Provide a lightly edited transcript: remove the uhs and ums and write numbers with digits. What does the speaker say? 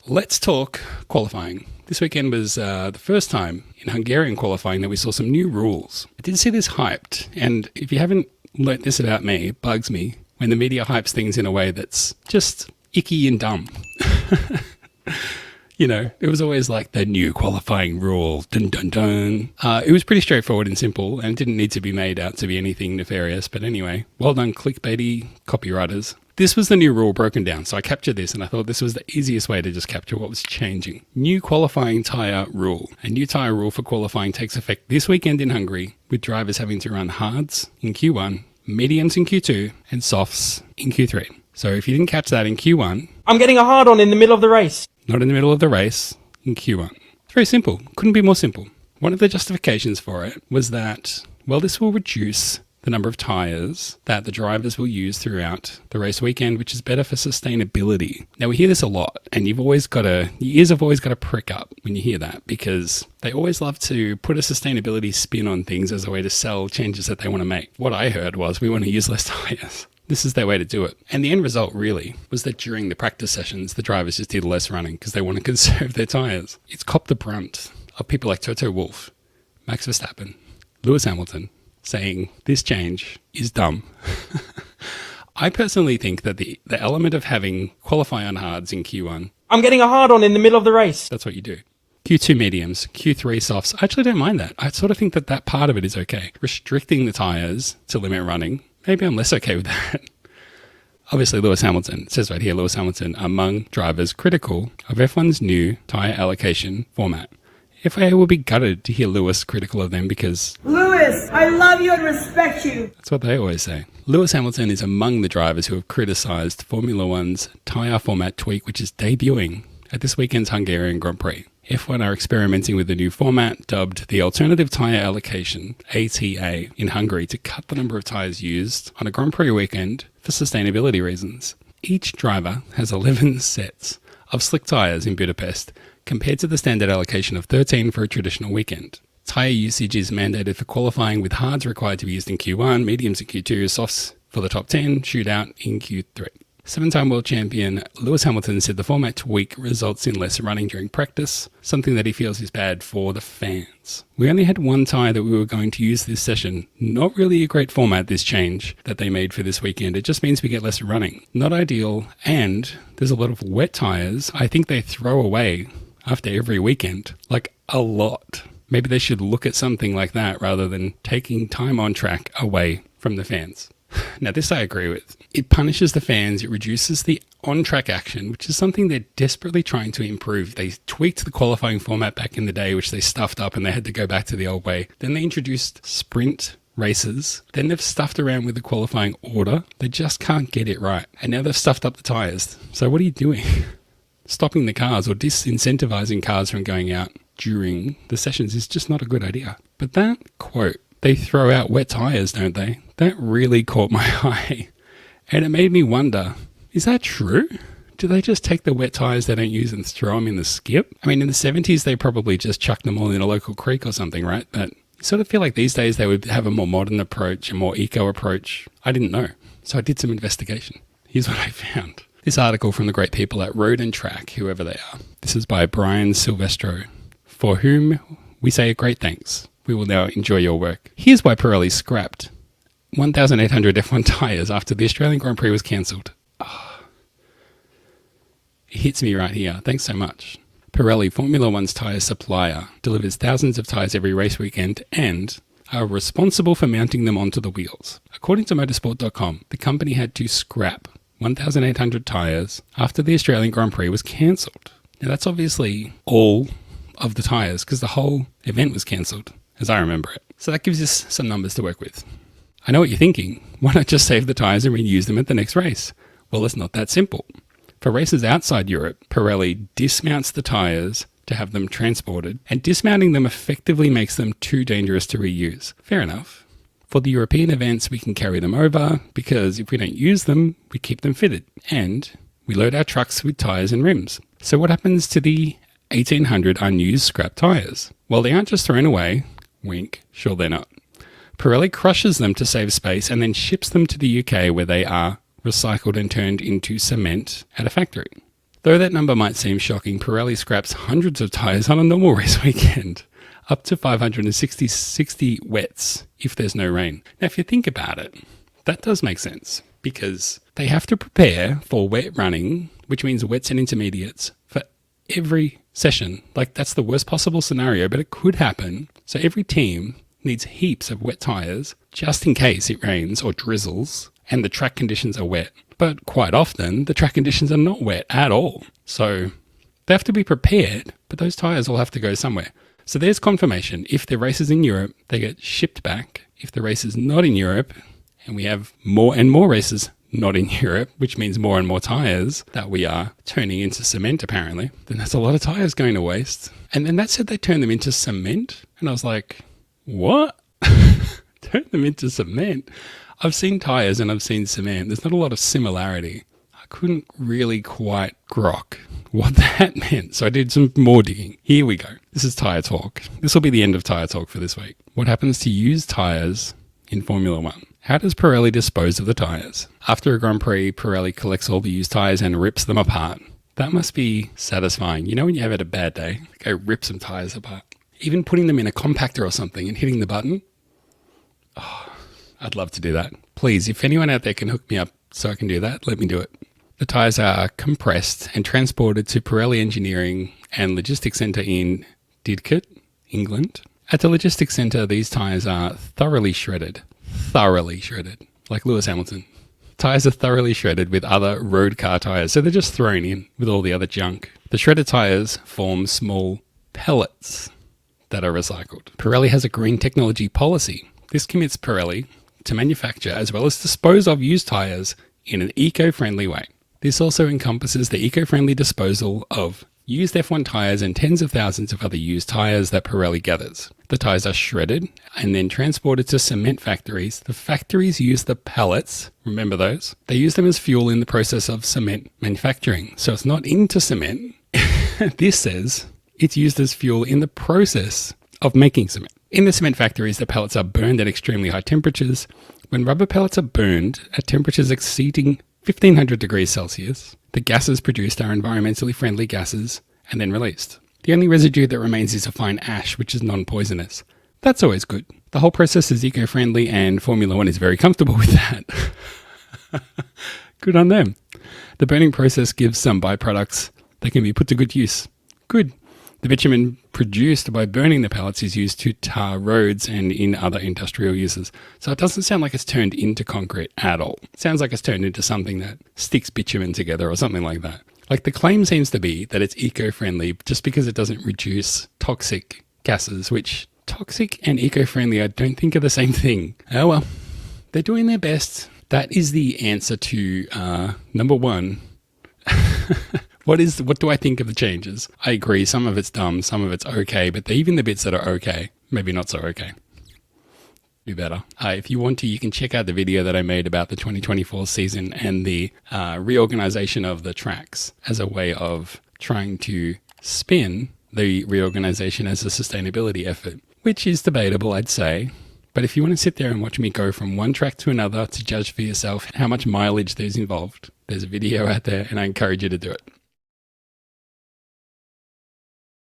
Let's talk qualifying. This weekend was the first time in Hungarian qualifying that we saw some new rules. I did see this hyped, and if you haven't learnt this about me, it bugs me when the media hypes things in a way that's just icky and dumb. You know, it was always like the new qualifying rule, dun dun dun. It was pretty straightforward and simple, and it didn't need to be made out to be anything nefarious. But anyway, well done, clickbaity copywriters. This was the new rule broken down, so I captured this and I thought this was the easiest way to just capture what was changing. New qualifying tyre rule. A new tyre rule for qualifying takes effect this weekend in Hungary, with drivers having to run hards in Q1, mediums in Q2, and softs in Q3. So if you didn't catch that in Q1... I'm getting a hard on in the middle of the race. Not in the middle of the race, in Q1. It's very simple. Couldn't be more simple. One of the justifications for it was that, well, this will reduce the number of tyres that the drivers will use throughout the race weekend, which is better for sustainability. Now, we hear this a lot, and your ears have always got to prick up when you hear that, because they always love to put a sustainability spin on things as a way to sell changes that they want to make. What I heard was, we want to use less tyres. This is their way to do it. And the end result really was that during the practice sessions, the drivers just did less running because they want to conserve their tyres. It's copped the brunt of people like Toto Wolff, Max Verstappen, Lewis Hamilton, saying this change is dumb. I personally think that the element of having qualify on hards in Q1... I'm getting a hard on in the middle of the race. That's what you do. Q2 mediums, Q3 softs. I actually don't mind that. I sort of think that that part of it is okay. Restricting the tyres to limit running, maybe I'm less okay with that. Obviously, Lewis Hamilton, it says right here, Lewis Hamilton among drivers critical of F1's new tyre allocation format. FIA will be gutted to hear Lewis critical of them because... Lewis, I love you and respect you. That's what they always say. Lewis Hamilton is among the drivers who have criticised Formula One's tyre format tweak, which is debuting at this weekend's Hungarian Grand Prix. F1 are experimenting with a new format dubbed the Alternative Tyre Allocation, ATA, in Hungary to cut the number of tyres used on a Grand Prix weekend for sustainability reasons. Each driver has 11 sets of slick tyres in Budapest, compared to the standard allocation of 13 for a traditional weekend. Tyre usage is mandated for qualifying, with hards required to be used in Q1, mediums in Q2, softs for the top 10, shootout in Q3. Seven-time world champion Lewis Hamilton said the format tweak results in less running during practice, something that he feels is bad for the fans. We only had one tyre that we were going to use this session. Not really a great format, this change that they made for this weekend. It just means we get less running. Not ideal, and there's a lot of wet tyres I think they throw away after every weekend, like a lot. Maybe they should look at something like that rather than taking time on track away from the fans. Now, this I agree with. It punishes the fans, it reduces the on-track action, which is something they're desperately trying to improve. They tweaked the qualifying format back in the day, which they stuffed up and they had to go back to the old way. Then they introduced sprint races. Then they've stuffed around with the qualifying order. They just can't get it right. And now they've stuffed up the tyres. So what are you doing? Stopping the cars or disincentivizing cars from going out during the sessions is just not a good idea. But that quote, they throw out wet tyres, don't they? That really caught my eye. And it made me wonder, is that true? Do they just take the wet tyres they don't use and throw them in the skip? I mean, in the 70s, they probably just chucked them all in a local creek or something, right? But I sort of feel like these days they would have a more modern approach, a more eco approach. I didn't know. So I did some investigation. Here's what I found. This article from the great people at Road and Track, whoever they are. This is by Brian Silvestro, for whom we say a great thanks. We will now enjoy your work. Here's why Pirelli scrapped 1,800 F1 tyres after the Australian Grand Prix was cancelled. Oh, it hits me right here. Thanks so much. Pirelli, Formula One's tyre supplier, delivers thousands of tyres every race weekend and are responsible for mounting them onto the wheels. According to motorsport.com, the company had to scrap 1,800 tyres after the Australian Grand Prix was cancelled. Now that's obviously all of the tyres because the whole event was cancelled, as I remember it. So that gives us some numbers to work with. I know what you're thinking. Why not just save the tyres and reuse them at the next race? Well, it's not that simple. For races outside Europe, Pirelli dismounts the tyres to have them transported, and dismounting them effectively makes them too dangerous to reuse. Fair enough. For the European events, we can carry them over because if we don't use them, we keep them fitted and we load our trucks with tyres and rims. So what happens to the 1,800 unused scrap tyres? Well, they aren't just thrown away. Wink, sure they're not. Pirelli crushes them to save space and then ships them to the UK where they are recycled and turned into cement at a factory. Though that number might seem shocking, Pirelli scraps hundreds of tyres on a normal race weekend, up to 560 wets if there's no rain. Now, if you think about it, that does make sense because they have to prepare for wet running, which means wets and intermediates, for every session. Like, that's the worst possible scenario, but it could happen. So every team needs heaps of wet tyres just in case it rains or drizzles and the track conditions are wet. But quite often, the track conditions are not wet at all. So they have to be prepared, but those tyres all have to go somewhere. So there's confirmation. If the race is in Europe, they get shipped back. If the race is not in Europe, and we have more and more races not in Europe, which means more and more tyres that we are turning into cement apparently, then that's a lot of tyres going to waste. And then that said they turn them into cement. And I was like, what? Turn them into cement? I've seen tyres and I've seen cement. There's not a lot of similarity. I couldn't really quite grok what that meant. So I did some more digging. Here we go. This is tyre talk. This will be the end of tyre talk for this week. What happens to used tyres in Formula One? How does Pirelli dispose of the tyres? After a Grand Prix, Pirelli collects all the used tyres and rips them apart. That must be satisfying. You know when you have had a bad day, go rip some tyres apart. Even putting them in a compactor or something and hitting the button. Oh, I'd love to do that. Please, if anyone out there can hook me up so I can do that, let me do it. The tyres are compressed and transported to Pirelli Engineering and Logistics Centre in Didcot, England. At the Logistics Centre, these tyres are thoroughly shredded, like Lewis Hamilton. Tyres are thoroughly shredded with other road car tyres, so they're just thrown in with all the other junk. The shredded tyres form small pellets that are recycled. Pirelli has a green technology policy. This commits Pirelli to manufacture as well as dispose of used tyres in an eco-friendly way. This also encompasses the eco-friendly disposal of used F1 tyres and tens of thousands of other used tyres that Pirelli gathers. The tyres are shredded and then transported to cement factories. The factories use the pellets, remember those? They use them as fuel in the process of cement manufacturing. So it's not into cement. This says it's used as fuel in the process of making cement. In the cement factories, the pellets are burned at extremely high temperatures. When rubber pellets are burned at temperatures exceeding 1500 degrees Celsius, the gases produced are environmentally friendly gases and then released. The only residue that remains is a fine ash, which is non-poisonous. That's always good. The whole process is eco-friendly and Formula One is very comfortable with that. Good on them. The burning process gives some byproducts that can be put to good use. Good. The bitumen produced by burning the pellets is used to tar roads and in other industrial uses. So it doesn't sound like it's turned into concrete at all. It sounds like it's turned into something that sticks bitumen together or something like that. Like the claim seems to be that it's eco-friendly just because it doesn't reduce toxic gases, which toxic and eco-friendly I don't think are the same thing. Oh well, they're doing their best. That is the answer to number one. What do I think of the changes? I agree, some of it's dumb, some of it's okay, but even the bits that are okay, maybe not so okay. Do better. If you want to, you can check out the video that I made about the 2024 season and the reorganization of the tracks as a way of trying to spin the reorganization as a sustainability effort, which is debatable, I'd say. But if you want to sit there and watch me go from one track to another to judge for yourself how much mileage there's involved, there's a video out there and I encourage you to do it.